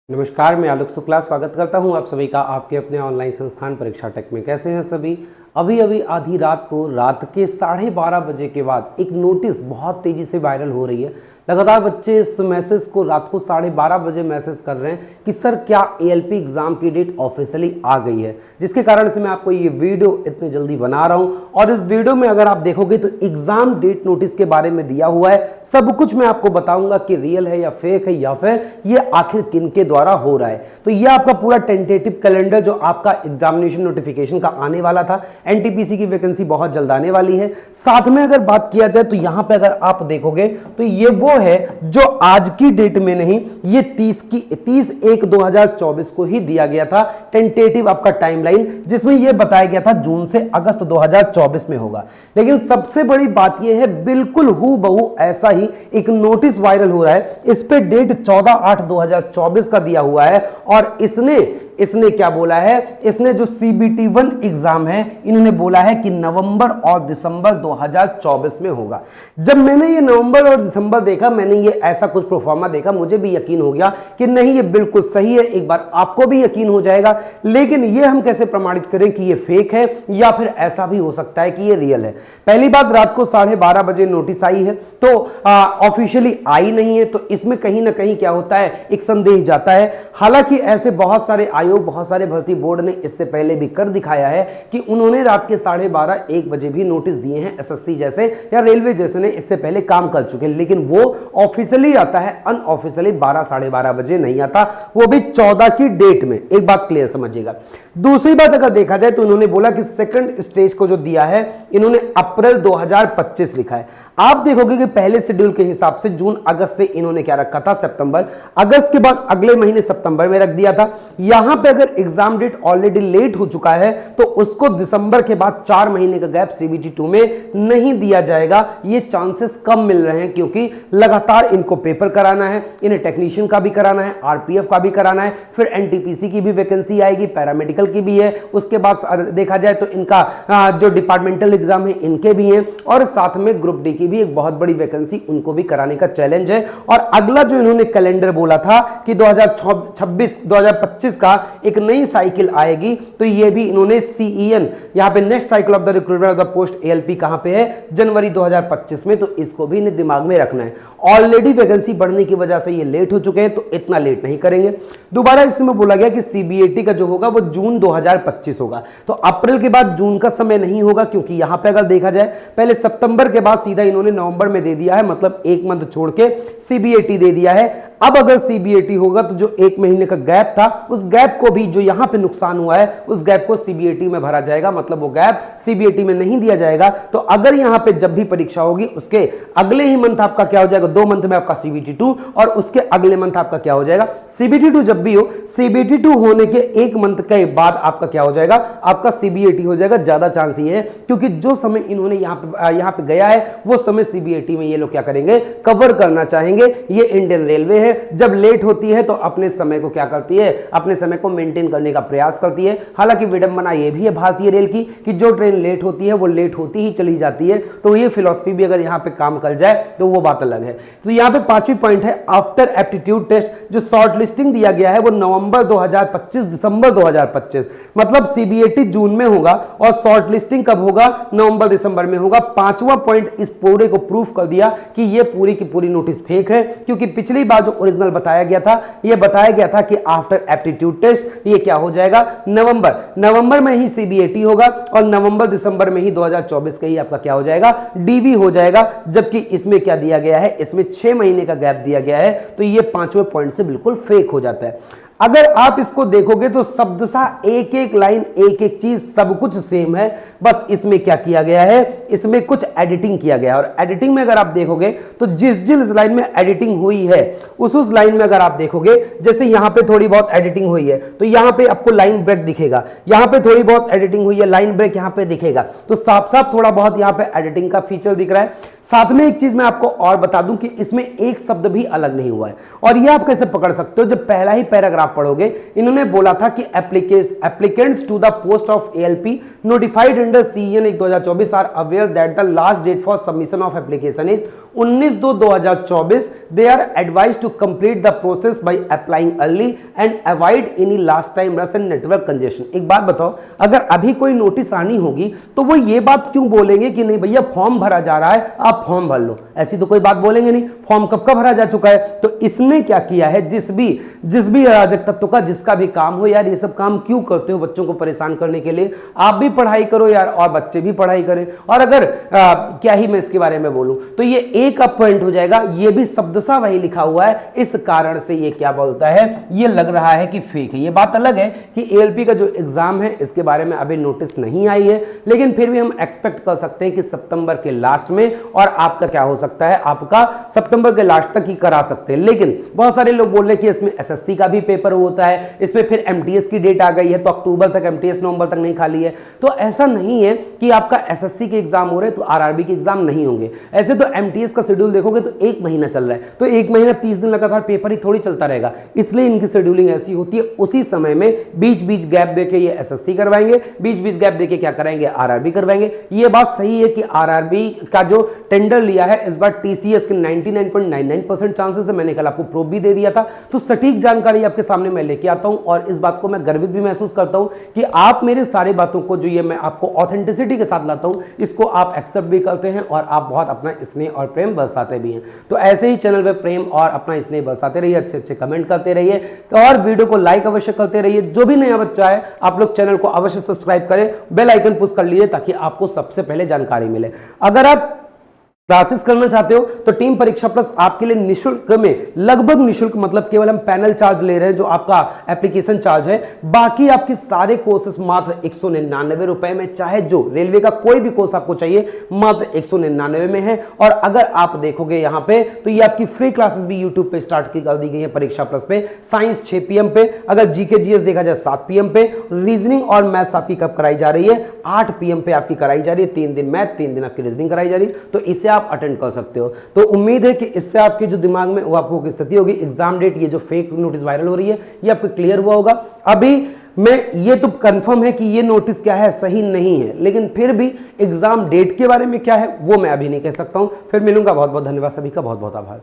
नमस्कार, मैं आलोक शुक्ला स्वागत करता हूं आप सभी का आपके अपने ऑनलाइन संस्थान परीक्षा टेक में। कैसे हैं सभी? अभी अभी आधी रात को रात के 12:30 बजे के बाद एक नोटिस बहुत तेजी से वायरल हो रही है। लगातार बच्चे इस मैसेज को रात को 12:30 बजे मैसेज कर रहे हैं कि सर क्या एएलपी एग्जाम की डेट ऑफिशियली आ गई है, जिसके कारण से मैं आपको ये वीडियो इतनी जल्दी बना रहा हूं। और इस वीडियो में अगर आप देखोगे तो एग्जाम डेट नोटिस के बारे में दिया हुआ है, सब कुछ मैं आपको बताऊंगा कि रियल है या फेक है या फिर ये आखिर किन के द्वारा हो रहा है। तो ये आपका पूरा टेंटेटिव कैलेंडर जो आपका एग्जामिनेशन नोटिफिकेशन का आने वाला था, एनटीपीसी की वैकेंसी बहुत जल्द आने वाली है। साथ में अगर बात किया जाए तो यहां पे अगर आप देखोगे तो ये वो है जो आज की डेट में नहीं, ये 30/1/2024 को ही दिया गया था टेंटेटिव आपका टाइमलाइन, जिसमें यह बताया गया था जून से अगस्त 2024 में होगा। लेकिन सबसे बड़ी बात यह है बिल्कुल हूबहू ऐसा ही एक नोटिस वायरल हो रहा है। इस पे डेट 14/8/2024 का दिया हुआ है और इसने क्या बोला है, इसने जो CBT 1 एग्जाम है इन्होंने बोला है कि नवंबर और दिसंबर 2024 में होगा। जब मैंने ये नवंबर और दिसंबर देखा, मैंने ये ऐसा कुछ प्रोफार्मा देखा, मुझे भी यकीन हो गया कि नहीं ये बिल्कुल सही है। एक बार आपको भी यकीन हो जाएगा। लेकिन ये हम कैसे प्रमाणित करें कि ये फेक है या फिर ऐसा भी हो सकता है कि ये रियल है? पहली बात, रात को 12:30 बजे नोटिस आई है तो ऑफिशियली आई नहीं है, तो इसमें कहीं ना कहीं क्या होता है, एक संदेह जाता है। हालांकि ऐसे बहुत सारे आयोग, बहुत सारे भर्ती बोर्ड ने इससे पहले भी कर दिखाया है कि उन्होंने रात के 12:30-1 बजे भी नोटिस दिए हैं। एसएससी जैसे या रेलवे जैसे ने इससे पहले काम कर चुके हैं, लेकिन वो ऑफिशियली आता है, अनऑफिशियली 12-12:30 बजे नहीं आता, वो भी 14 की डेट में। एक बात क्लियर समझिएगा। दूसरी बात अगर देखा जाए तो उन्होंने बोला कि सेकंड स्टेज को जो दिया है इन्होंने अप्रैल 2025 लिखा है। आप देखोगे कि पहले शेड्यूल के हिसाब से जून अगस्त से इन्होंने क्या रखा था, सितंबर, अगस्त के बाद अगले महीने सितंबर में रख दिया था। यहां पे अगर एग्जाम डेट ऑलरेडी लेट हो चुका है तो उसको दिसंबर के बाद 4 महीने का गैप CBT 2 में नहीं दिया जाएगा। ये चांसेस कम मिल रहे हैं क्योंकि लगातार इनको पेपर कराना है, इन्हें टेक्नीशियन का भी कराना है, RPF का भी कराना है, फिर NTPC की भी वैकेंसी आएगी, पैरामेडिकल की भी है, उसके बाद देखा जाए तो इनका जो डिपार्टमेंटल एग्जाम है इनके भी हैं, और साथ में ग्रुप डी की भी एक बहुत बड़ी वैकेंसी उनको भी कराने का चैलेंज है। और अगला जो इन्होंने कैलेंडर बोला था कि 2026-2025 का एक नई साइकिल आएगी, तो ये भी इन्होंने CEN, यहां पे next cycle of the recruitment of the post ALP कहां पे है, जनवरी 2025 में, तो इसको भी इन्हें दिमाग में रखना है। ऑलरेडी वैकेंसी बढ़ने की वजह से ये लेट हो चुके हैं, तो इतना लेट नहीं करेंगे। दोबारा इसमें बोला गया कि CBAT का जो होगा वो जून 2025 होगा, तो अप्रैल के बाद जून का समय नहीं होगा, क्योंकि यहां पे अगर देखा जाए पहले सितंबर के बाद सीधा इन्होंने नवंबर में दे दिया है, मतलब एक मंथ छोड़ के CBAT दे दिया है। अब अगर CBAT होगा तो जो 1 महीने का गैप था, उस गैप को भी, जो यहां पे नुकसान हुआ है, उस गैप को CBAT में भरा जाएगा, मतलब वो गैप CBAT में नहीं दिया जाएगा। तो अगर यहां पे जब भी परीक्षा होगी उसके अगले ही मंथ आपका क्या हो जाएगा, 2 मंथ में आपका CBT 2, और उसके अगले मंथ आपका क्या हो जाएगा, CBT 2। जब भी हो CBT 2 होने के 1 मंथ के बाद आपका क्या हो जाएगा, आपका CBAT हो जाएगा। ज्यादा चांस ये है क्योंकि जो समय इन्होंने यहां पे गया है वो समय CBAT में ये लोग क्या करेंगे, कवर करना चाहेंगे। ये इंडियन रेलवे है, जब लेट होती है तो अपने समय को क्या करती है, अपने समय को मेंटेन करने का प्रयास करती है। हालांकि विडंबना ये भी है भारतीय रेल की कि जो ट्रेन लेट होती है वो लेट होती ही चली जाती है, तो ये फिलॉसफी भी अगर यहां पे काम कर जाए तो वो बात अलग है। तो यहां पे 5वीं पॉइंट है, आफ्टर एप्टीट्यूड टेस्ट जो शॉर्ट लिस्टिंग दिया गया है वो नवंबर 2025 दिसंबर 2025, मतलब CBAT जून में होगा और शॉर्ट लिस्टिंग कब होगा, नवंबर दिसंबर में होगा। 5वां पॉइंट इस पूरे को प्रूफ कर दिया कि ये पूरी की पूरी नोटिस फेक है, क्योंकि पिछली बार जो ओरिजिनल बताया गया था, ये बताया गया था कि आफ्टर एप्टीट्यूड टेस्ट ये क्या हो जाएगा, नवंबर में ही CBAT होगा और नवंबर दिसंबर में ही 2024 का ही आपका क्या हो जाएगा, DV हो जाएगा। जबकि इसमें क्या दिया गया है, इसमें 6 महीने का गैप दिया गया है, तो ये 5वें पॉइंट से बिल्कुल फेक हो जाता है। अगर आप इसको देखोगे तो शब्दशः एक एक लाइन, एक एक चीज, सब कुछ सेम है, बस इसमें क्या किया गया है, इसमें कुछ एडिटिंग किया गया है। और एडिटिंग में अगर आप देखोगे तो जिस लाइन में एडिटिंग हुई है उस लाइन में अगर आप देखोगे, जैसे यहां पे थोड़ी बहुत एडिटिंग हुई है तो यहां पे आपको लाइन ब्रेक दिखेगा, यहां पे थोड़ी बहुत एडिटिंग हुई है, लाइन ब्रेक यहां पे दिखेगा, तो साफ साफ थोड़ा बहुत यहां पे एडिटिंग का फीचर दिख रहा है। साथ में एक चीज मैं आपको और बता दूं कि इसमें एक शब्द भी अलग नहीं हुआ है, और ये आप कैसे पकड़ सकते हो, जब पहला ही पैराग्राफ पढ़ोगे, इन्होंने बोला था कि applicants to the post of ALP notified under CEN 2024 are aware that the last date for submission of application is 19/2/2024 they are advise to complete the process by applying early and avoid any last time rush and network congestion. एक बात बताओ, अगर अभी कोई notice आनी होगी तो वो ये बात क्यों बोलेंगे कि नहीं भैया फॉर्म भरा जा रहा है, आप फॉर्म भर लो, ऐसी तो कोई बात बोलेंगे नहीं, फॉर्म कब का भरा जा चुका है। तो इसने क्या किया है, जिस भी अराजक तत्व का जिसका भी काम हो, यार ये सब काम क्यों करते हो बच्चों को परेशान करने के लिए, आप भी पढ़ाई करो यार और बच्चे भी पढ़ाई करें। और अगर क्या ही मैं इसके बारे में बोलूं तो ये एक अप पॉइंट हो जाएगा, ये भी शब्दशः वही लिखा हुआ है, इस कारण से ये क्या बोलता है, ये लग रहा है कि फेक है। ये बात अलग है कि एएलपी का जो एग्जाम है इसके बारे में अभी नोटिस नहीं आई है, लेकिन फिर भी हम एक्सपेक्ट कर सकते हैं कि सितंबर के लास्ट में, और आपका क्या हो सकता है, आपका सितंबर के लास्ट तक ही करा सकते हैं। लेकिन बहुत सारे लोग बोल रहे हैं कि इसमें एसएससी का भी पेपर होता है, इसमें फिर एमटीएस की डेट आ गई है तो अक्टूबर तक, एमटीएस नवंबर तक नहीं खाली है। तो ऐसा नहीं है कि आपका एसएससी के एग्जाम हो रहे तो आरआरबी के एग्जाम नहीं होंगे। ऐसे तो एमटीएस का शेड्यूल देखोगे तो 1 महीना चल रहा है, तो 1 महीना 30 दिन लगातार पेपर ही थोड़ी चलता रहेगा, इसलिए इनकी शेड्यूलिंग ऐसी होती है। उसी समय में बीच बीच गैप देके ये एसएससी करवाएंगे, बीच बीच गैप देके क्या कराएंगे, आरआरबी करवाएंगे। ये बात सही है कि आरआरबी का जो टेंडर लिया है इस बार टीसीएस के 99.99% चांसेस है, मैंने कल आपको प्रूफ भी दे दिया था। तो सटीक जानकारी आपके सामने मैं लेके आता हूं और इस बात को मैं गर्वित भी महसूस करता हूं कि आप मेरे सारी बातों को जो ये मैं आपको ऑथेंटिसिटी के साथ लाता हूं इसको आप एक्सेप्ट भी करते हैं और आप बहुत अपना स्नेह और प्रेम बरसाते भी हैं। तो ऐसे ही चैनल पे प्रेम और अपना स्नेह बरसाते रहिए, अच्छे अच्छे कमेंट करते रहिए और वीडियो को लाइक अवश्य करते रहिए। जो भी नया बच्चा है आप लोग चैनल को अवश्य सब्सक्राइब करें, बेल आइकन पुश कर लीजिए ताकि आपको सबसे पहले जानकारी मिले। अगर आप क्लासेस करना चाहते हो तो टीम परीक्षा प्लस आपके लिए निशुल्क में, लगभग निशुल्क मतलब केवल हम पैनल चार्ज ले रहे हैं जो आपका एप्लीकेशन चार्ज है, बाकी आपके सारे कोर्सेस मात्र 199 रुपए में, चाहे जो रेलवे का कोई भी कोर्स आपको चाहिए मात्र 199 में है। और अगर आप देखोगे यहाँ पे तो ये आपकी फ्री क्लासेस भी यूट्यूब पे स्टार्ट कर दी गई है परीक्षा प्लस पे। साइंस 6 PM पे, अगर जीके जीएस देखा जाए 7 PM पे, रीजनिंग और मैथ्स आपकी कब कराई जा रही है, 8 PM पे आपकी कराई जा रही है, 3 दिन मैथ 3 दिन आपकी रीजनिंग कराई जा रही है। तो इसे आप अटेंड कर सकते हो। तो उम्मीद है कि इससे आपके जो दिमाग में वो आपको स्थिति होगी, एग्जाम डेट ये जो फेक नोटिस वायरल हो रही है ये आपको क्लियर हुआ होगा। अभी मैं ये तो कंफर्म है कि ये नोटिस क्या है, सही नहीं है, लेकिन फिर भी एग्जाम डेट के बारे में क्या है वो मैं अभी नहीं कह सकता हूं। फिर मिलूंगा, बहुत बहुत धन्यवाद, सभी का बहुत बहुत आभार।